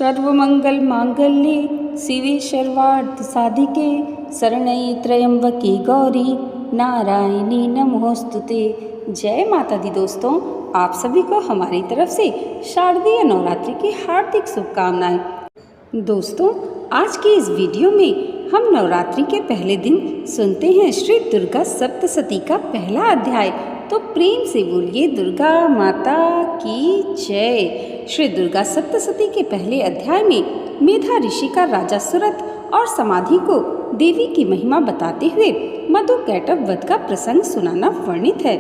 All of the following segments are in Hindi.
सर्वमंगल मांगल्ये शिवे सर्वार्थ साधिके शरण्ये त्र्यंबके गौरी नारायणी नमोस्तुते। जय माता दी। दोस्तों, आप सभी को हमारी तरफ से शारदीय नवरात्रि की हार्दिक शुभकामनाएं। दोस्तों, आज की इस वीडियो में हम नवरात्रि के पहले दिन सुनते हैं श्री दुर्गा सप्तशती का पहला अध्याय। तो प्रेम से बोलिए दुर्गा माता की जय। श्री दुर्गा सप्तशती के पहले अध्याय में मेधा ऋषि का राजा सुरथ और समाधि को देवी की महिमा बताते हुए मधु कैटभ वध का प्रसंग सुनाना वर्णित है।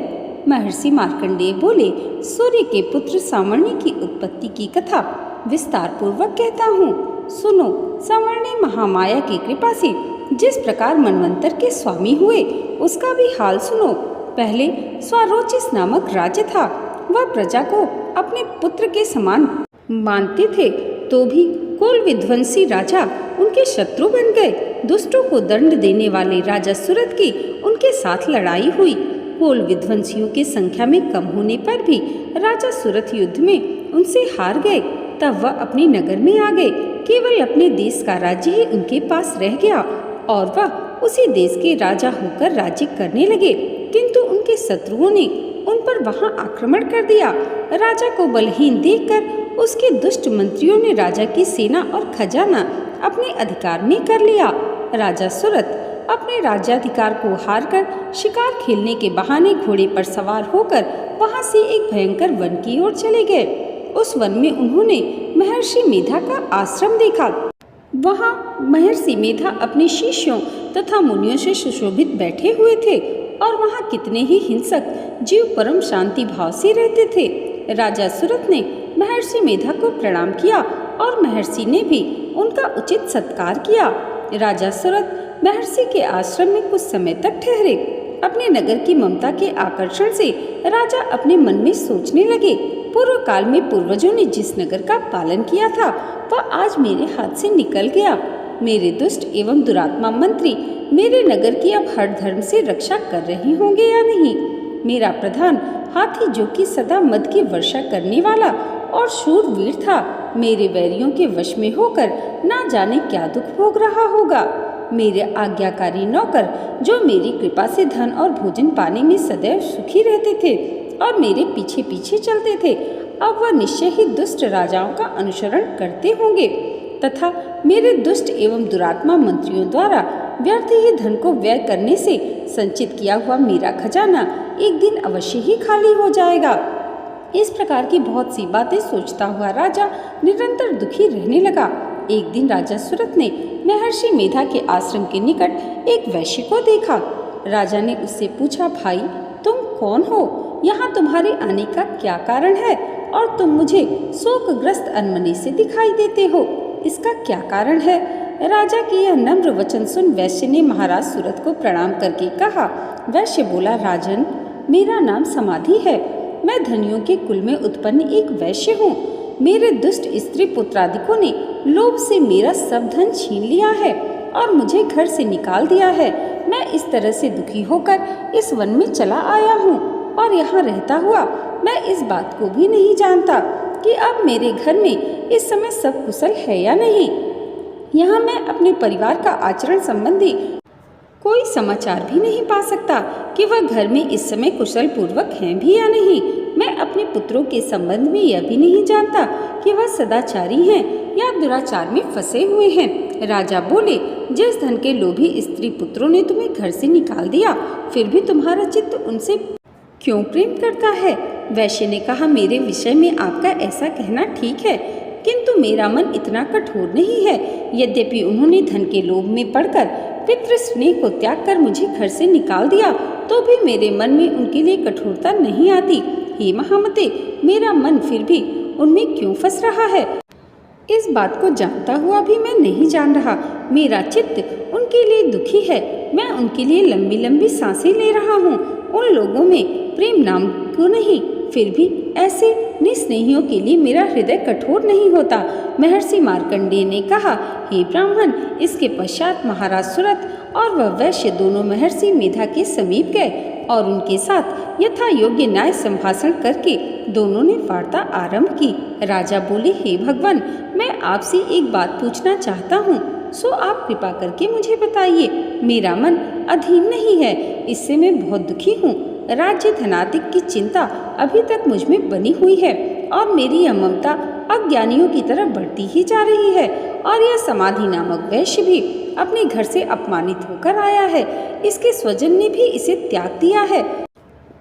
महर्षि मार्कंडेय बोले, सूर्य के पुत्र सावर्णी की उत्पत्ति की कथा विस्तार पूर्वक कहता हूँ, सुनो। सावर्णी महामाया की कृपा से जिस प्रकार मनवंतर के स्वामी हुए उसका भी हाल सुनो। पहले स्वारोचिस नामक राज्य था। वह प्रजा को अपने पुत्र के समान मानते थे, तो भी कुल विध्वंसी राजा उनके शत्रु बन गए। दुष्टों को दंड देने वाले राजा सुरथ की उनके साथ लड़ाई हुई। कुल विध्वंसियों की संख्या में कम होने पर भी राजा सुरथ युद्ध में उनसे हार गए। तब वह अपने नगर में आ गए। केवल अपने देश का राज्य ही उनके पास रह गया और वह उसी देश के राजा होकर राज्य करने लगे। किंतु उनके शत्रुओं ने उन पर वहां आक्रमण कर दिया। राजा को बलहीन देखकर उसके दुष्ट मंत्रियों ने राजा की सेना और खजाना अपने अधिकार में कर लिया। राजा सुरथ अपने राज्याधिकार को हारकर शिकार खेलने के बहाने घोड़े पर सवार होकर वहां से एक भयंकर वन की ओर चले गए। उस वन में उन्होंने महर्षि मेधा का आश्रम देखा। वहां महर्षि मेधा अपने शिष्यों तथा मुनियों से सुशोभित बैठे हुए थे और वहां कितने ही हिंसक जीव परम शांति भाव से रहते थे। राजा सुरथ ने महर्षि मेधा को प्रणाम किया और महर्षि ने भी उनका उचित सत्कार किया। राजा सुरथ महर्षि के आश्रम में कुछ समय तक ठहरे। अपने नगर की ममता के आकर्षण से राजा अपने मन में सोचने लगे, पूर्व काल में पूर्वजों ने जिस नगर का पालन किया था वह आज मेरे हाथ से निकल गया। मेरे दुष्ट एवं दुरात्मा मंत्री मेरे नगर की अब हर धर्म से रक्षा कर रहे होंगे या नहीं। मेरा प्रधान हाथी, जो कि सदा मद की वर्षा करने वाला और शूरवीर था, मेरे वैरियों के वश में होकर ना जाने क्या दुख भोग रहा होगा। मेरे आज्ञाकारी नौकर, जो मेरी कृपा से धन और भोजन पाने में सदैव सुखी रहते थे और मेरे पीछे पीछे चलते थे, अब वह निश्चय ही दुष्ट राजाओं का अनुसरण करते होंगे तथा मेरे दुष्ट एवं दुरात्मा मंत्रियों द्वारा व्यर्थ ही धन को व्यय करने से संचित किया हुआ मेरा खजाना एक दिन अवश्य ही खाली हो जाएगा। इस प्रकार की बहुत सी बातें सोचता हुआ राजा निरंतर दुखी रहने लगा। एक दिन राजा सुरथ ने महर्षि मेधा के आश्रम के निकट एक वैश्य को देखा। राजा ने उससे पूछा, भाई तुम कौन हो? यहाँ तुम्हारे आने का क्या कारण है और तुम मुझे शोकग्रस्त अनमने से दिखाई देते हो, इसका क्या कारण है? राजा के यह नम्र वचन सुन वैश्य ने महाराज सुरथ को प्रणाम करके कहा। वैश्य बोला, राजन, मेरा नाम समाधि है। मैं धनियों के कुल में उत्पन्न एक वैश्य हूँ। मेरे दुष्ट स्त्री पुत्रादिकों ने लोभ से मेरा सब धन छीन लिया है और मुझे घर से निकाल दिया है। मैं इस तरह से दुखी होकर इस वन में चला आया हूँ और यहाँ रहता हुआ मैं इस बात को भी नहीं जानता कि अब मेरे घर में इस समय सब कुशल है या नहीं। यहाँ मैं अपने परिवार का आचरण संबंधी कोई समाचार भी नहीं पा सकता कि वह घर में इस समय कुशल पूर्वक हैं भी या नहीं। मैं अपने पुत्रों के संबंध में यह भी नहीं जानता कि वह सदाचारी हैं या दुराचार में फंसे हुए हैं। राजा बोले, जिस धन के लोभी स्त्री पुत्रों ने तुम्हें घर से निकाल दिया, फिर भी तुम्हारा चित्त उनसे क्यों प्रेम करता है? वैश्य ने कहा, मेरे विषय में आपका ऐसा कहना ठीक है, किंतु मेरा मन इतना कठोर नहीं है। यद्यपि उन्होंने धन के लोभ में पड़कर पितृ स्नेह को त्याग कर मुझे घर से निकाल दिया, तो भी मेरे मन में उनके लिए कठोरता नहीं आती। हे महामते, मेरा मन फिर भी उनमें क्यों फंस रहा है? इस बात को जानता हुआ भी मैं नहीं जान रहा। मेरा चित्त उनके लिए दुखी है। मैं उनके लिए लंबी लंबी सांसें ले रहा हूँ। उन लोगों में प्रेम नाम को नहीं, फिर भी ऐसे निस्नेहियों के लिए मेरा हृदय कठोर नहीं होता। महर्षि मार्कंडेय ने कहा, हे ब्राह्मण। इसके पश्चात महाराज सुरथ और वह वैश्य दोनों महर्षि मेधा के समीप गए और उनके साथ यथा योग्य न्याय संभाषण करके दोनों ने वार्ता आरंभ की। राजा बोले, हे भगवान, मैं आपसे एक बात पूछना चाहता हूँ, सो आप कृपा करके मुझे बताइए। मेरा मन अधीन नहीं है, इससे मैं बहुत दुखी हूँ। राज्य धनाधिक की चिंता अभी तक मुझ में बनी हुई है और मेरी यह ममता अज्ञानियों की तरफ बढ़ती ही जा रही है। और यह समाधि नामक वैश्य भी अपने घर से अपमानित होकर आया है। इसके स्वजन ने भी इसे त्याग दिया है।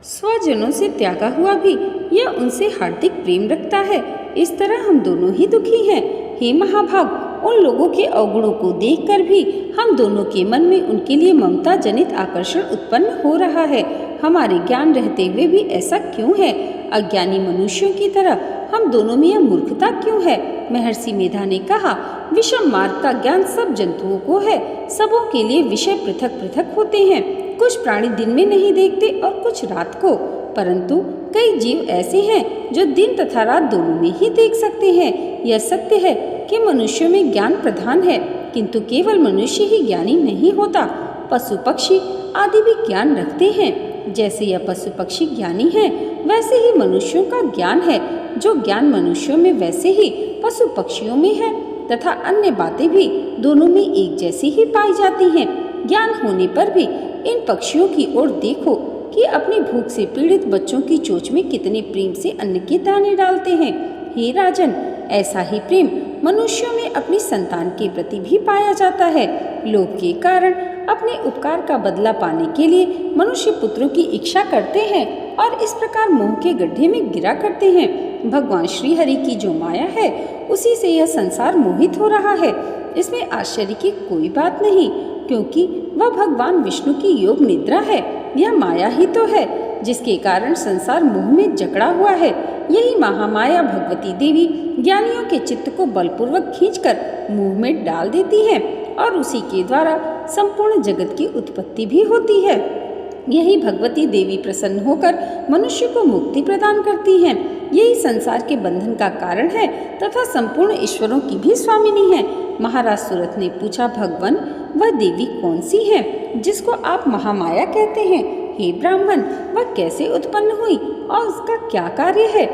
स्वजनों से त्यागा हुआ भी यह उनसे हार्दिक प्रेम रखता है। इस तरह हम दोनों ही दुखी हैं। हे महाभाग, उन लोगों के अवगुणों को देखकर भी हम दोनों के मन में उनके लिए ममता जनित आकर्षण उत्पन्न हो रहा है। हमारे ज्ञान रहते हुए भी ऐसा क्यों है? अज्ञानी मनुष्यों की तरह हम दोनों में यह मूर्खता क्यों है? महर्षि मेधा ने कहा, विषम मार्ग का ज्ञान सब जंतुओं को है। सबों के लिए विषय पृथक पृथक होते हैं। कुछ प्राणी दिन में नहीं देखते और कुछ रात को, परंतु कई जीव ऐसे हैं जो दिन तथा रात दोनों में ही देख सकते हैं। यह सत्य है कि मनुष्यों में ज्ञान प्रधान है, किंतु केवल मनुष्य ही ज्ञानी नहीं होता। पशु पक्षी आदि भी ज्ञान रखते हैं। जैसे यह पशु पक्षी ज्ञानी है, वैसे ही मनुष्यों का ज्ञान है। जो ज्ञान मनुष्यों में वैसे ही पशु पक्षियों में है, तथा अन्य बातें भी दोनों में एक जैसी ही पाई जाती हैं। ज्ञान होने पर भी इन पक्षियों की ओर देखो कि अपनी भूख से पीड़ित बच्चों की चोंच में कितने प्रेम से अन्न के दाने डालते हैं। हे राजन, ऐसा ही प्रेम मनुष्यों में अपनी संतान के प्रति भी पाया जाता है। लोभ के कारण अपने उपकार का बदला पाने के लिए मनुष्य पुत्रों की इच्छा करते हैं और इस प्रकार मोह के गड्ढे में गिरा करते हैं। भगवान श्री हरि की जो माया है, उसी से यह संसार मोहित हो रहा है। इसमें आश्चर्य की कोई बात नहीं, क्योंकि वह भगवान विष्णु की योग निद्रा है। यह माया ही तो है जिसके कारण संसार मोह में जकड़ा हुआ है। यही महामाया भगवती देवी ज्ञानियों के चित्त को बलपूर्वक खींचकर मोह में डाल देती है और उसी के द्वारा संपूर्ण जगत की उत्पत्ति भी होती है। यही भगवती देवी प्रसन्न होकर मनुष्य को मुक्ति प्रदान करती हैं। यही संसार के बंधन का कारण है तथा संपूर्ण ईश्वरों की भी स्वामिनी है। महाराज सुरथ ने पूछा, भगवान, वह देवी कौन सी है जिसको आप महामाया कहते हैं? हे ब्राह्मण, वह कैसे उत्पन्न हुई और उसका क्या कार्य है?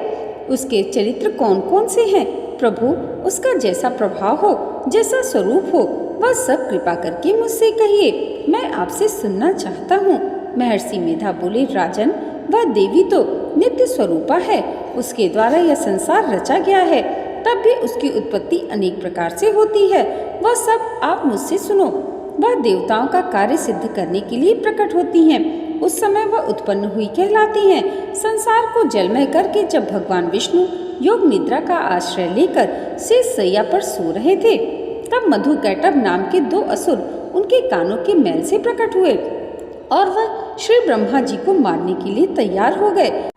उसके चरित्र कौन कौन से हैं? प्रभु, उसका जैसा प्रभाव हो, जैसा स्वरूप हो, वह सब कृपा करके मुझसे कहिए, मैं आपसे सुनना चाहता हूँ। महर्षि मेधा बोले, राजन, वह देवी तो नित्य स्वरूपा है। उसके द्वारा यह संसार रचा गया है, तब भी उसकी उत्पत्ति अनेक प्रकार से होती है। वह सब आप मुझसे सुनो। वह देवताओं का कार्य सिद्ध करने के लिए प्रकट होती हैं। उस समय वह उत्पन्न हुई कहलाती हैं। संसार को जलमय करके जब भगवान विष्णु योग निद्रा का आश्रय लेकर शेष सैया पर सो रहे थे, तब मधुकैटभ नाम के 2 असुर उनके कानों के मैल से प्रकट हुए और वह श्री ब्रह्मा जी को मारने के लिए तैयार हो गए।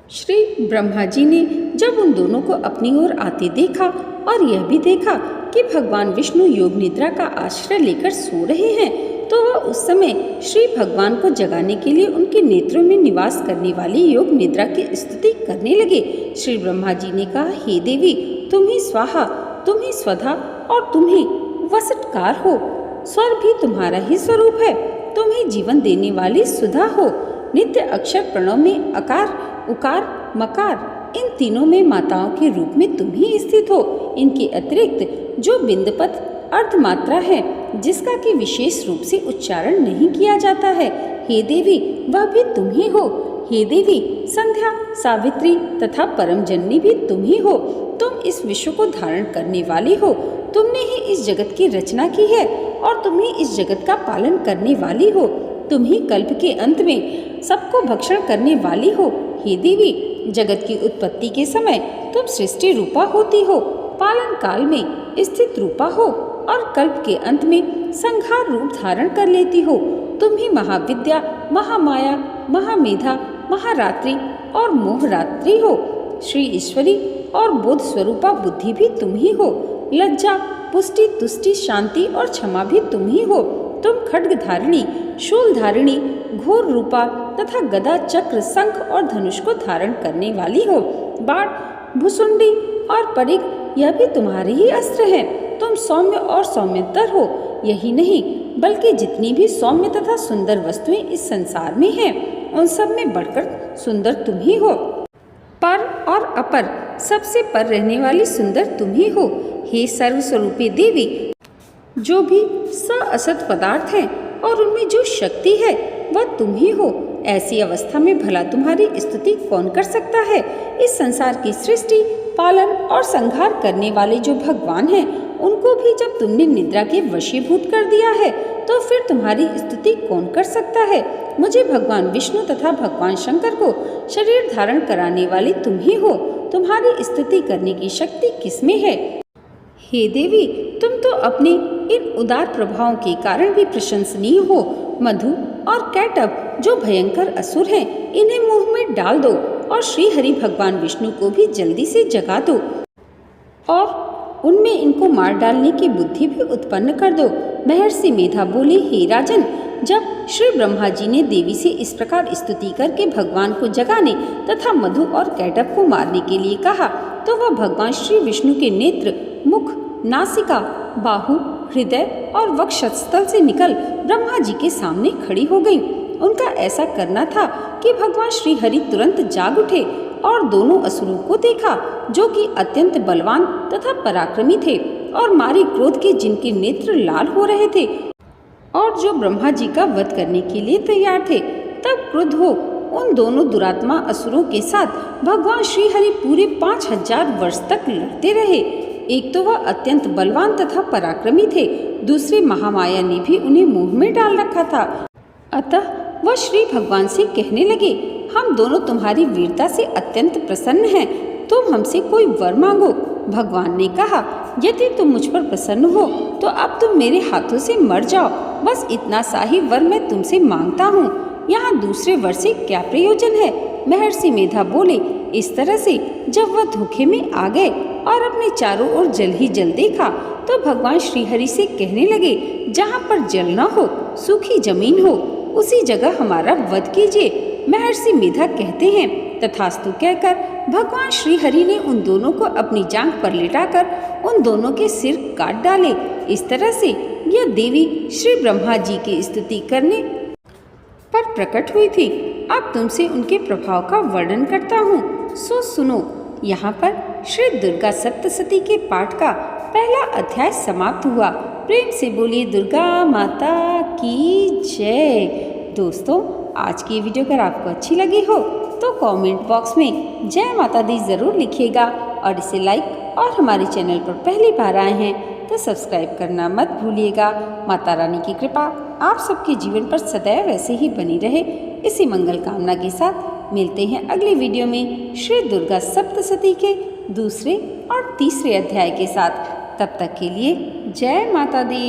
श्री ब्रह्मा जी ने जब उन दोनों को अपनी ओर आते देखा और यह भी देखा कि भगवान विष्णु योग निद्रा का आश्रय लेकर सो रहे हैं, तो वह उस समय श्री भगवान को जगाने के लिए उनके नेत्रों में निवास करने वाली योग निद्रा की स्तुति करने लगे। श्री ब्रह्मा जी ने कहा, हे देवी, तुम ही स्वाहा, तुम ही स्वधा और तुम ही वसटकार हो। स्वर भी तुम्हारा ही स्वरूप है। तुम ही जीवन देने वाली सुधा हो। नित्य अक्षर प्रणव में अकार, उकार, मकार, इन तीनों में माताओं के रूप में तुम ही स्थित हो। इनके अतिरिक्त जो बिंदपत अर्धमात्रा है, जिसका कि विशेष रूप से उच्चारण नहीं किया जाता है, हे देवी, वह भी तुम ही हो। हे देवी, संध्या, सावित्री तथा परम जननी भी तुम ही हो। तुम इस विश्व को धारण करने वाली हो। तुमने ही इस जगत की रचना की है और तुम ही इस जगत का पालन करने वाली हो। तुम ही कल्प के अंत में सबको भक्षण करने वाली हो। हे देवी, जगत की उत्पत्ति के समय तुम सृष्टि रूपा होती हो, पालन काल में स्थित रूपा हो और कल्प के अंत में संहार रूप धारण कर लेती हो। तुम ही महाविद्या, महामाया, महामेधा, महारात्रि और मोहरात्रि हो। श्री ईश्वरी और बोध स्वरूपा बुद्धि भी तुम ही हो। लज्जा, पुष्टि, तुष्टि, शांति और क्षमा भी तुम ही हो। तुम खड्ग धारिणी, शूल धारिणी, घोर रूपा तथा गदा, चक्र, शंख और धनुष को धारण करने वाली हो। बाण, भुसुंडी और परिग, यह भी तुम्हारे ही अस्त्र हैं। तुम सौम्य और सौम्यतर हो। यही नहीं, बल्कि जितनी भी सौम्य तथा सुंदर वस्तुएं इस संसार में हैं, उन सब में बढ़कर सुंदर तुम ही हो। पर और अपर सबसे पर रहने वाली सुंदर तुम ही हो। हे सर्वस्वरूपी देवी, जो भी असत पदार्थ हैं और उनमें जो शक्ति है वह तुम ही हो। ऐसी अवस्था में भला तुम्हारी स्तुति कौन कर सकता है। इस संसार की सृष्टि, पालन और संहार करने वाले जो भगवान हैं, उनको भी जब तुमने निद्रा के वशीभूत कर दिया है तो फिर तुम्हारी स्तुति कौन कर सकता है। मुझे भगवान विष्णु तथा भगवान शंकर को शरीर धारण कराने वाले तुम ही हो। तुम्हारी स्तुति करने की शक्ति किसमें है। हे देवी, तुम तो अपने इन उदार प्रभावों के कारण भी प्रशंसनीय हो। मधु और कैटभ जो भयंकर असुर हैं, इन्हें मुंह में डाल दो और श्री हरि भगवान विष्णु को भी जल्दी से जगा दो और उनमें इनको मार डालने की बुद्धि भी उत्पन्न कर दो। महर्षि मेधा बोले, हे राजन, जब श्री ब्रह्मा जी ने देवी से इस प्रकार स्तुति करके भगवान को जगाने तथा मधु और कैटभ को मारने के लिए कहा तो वह भगवान श्री विष्णु के नेत्र, मुख, नासिका, बाहु, हृदय और वक्षस्थल से निकल ब्रह्मा जी के सामने खड़ी हो गईं। उनका ऐसा करना था कि भगवान श्री हरि तुरंत जाग उठे और दोनों असुरों को देखा, जो कि अत्यंत बलवान तथा पराक्रमी थे और मारे क्रोध के जिनके नेत्र लाल हो रहे थे और जो ब्रह्मा जी का वध करने के लिए तैयार थे। तब क्रुद्ध हो उन दोनों दुरात्मा असुरों के साथ भगवान श्री हरि पूरे 5000 वर्ष तक लड़ते रहे। एक तो वह अत्यंत बलवान तथा पराक्रमी थे, दूसरे महामाया ने भी उन्हें मुंह में डाल रखा था। अतः वह श्री भगवान से कहने लगे, हम दोनों तुम्हारी वीरता से अत्यंत प्रसन्न हैं, तुम हमसे कोई वर मांगो। भगवान ने कहा, यदि तुम मुझ पर प्रसन्न हो तो अब तुम मेरे हाथों से मर जाओ। बस इतना सा ही वर मैं तुमसे मांगता हूँ, यहाँ दूसरे वर से क्या प्रयोजन है। महर्षि मेधा बोले, इस तरह से जब वह धोखे में आ गए और अपने चारों ओर जल ही जल देखा तो भगवान श्रीहरि से कहने लगे, जहाँ पर जल न हो, सूखी जमीन हो, उसी जगह हमारा वध कीजिए। महर्षि मेधा कहते हैं, तथास्तु कहकर भगवान श्री हरि ने उन दोनों को अपनी जांघ पर लिटाकर उन दोनों के सिर काट डाले। इस तरह से यह देवी श्री ब्रह्मा जी की स्तुति करने पर प्रकट हुई थी। अब तुमसे उनके प्रभाव का वर्णन करता हूँ, सो सुनो। यहाँ पर श्री दुर्गा सप्तशती के पाठ का पहला अध्याय समाप्त हुआ। प्रेम से बोलिए दुर्गा माता की जय। दोस्तों, आज की वीडियो अगर आपको अच्छी लगी हो तो कमेंट बॉक्स में जय माता दी ज़रूर लिखिएगा और इसे लाइक और हमारे चैनल पर पहली बार आए हैं तो सब्सक्राइब करना मत भूलिएगा। माता रानी की कृपा आप सबके जीवन पर सदैव ऐसे ही बनी रहे, इसी मंगल कामना के साथ मिलते हैं अगली वीडियो में श्री दुर्गा सप्तशती के दूसरे और तीसरे अध्याय के साथ। तब तक के लिए जय माता दी।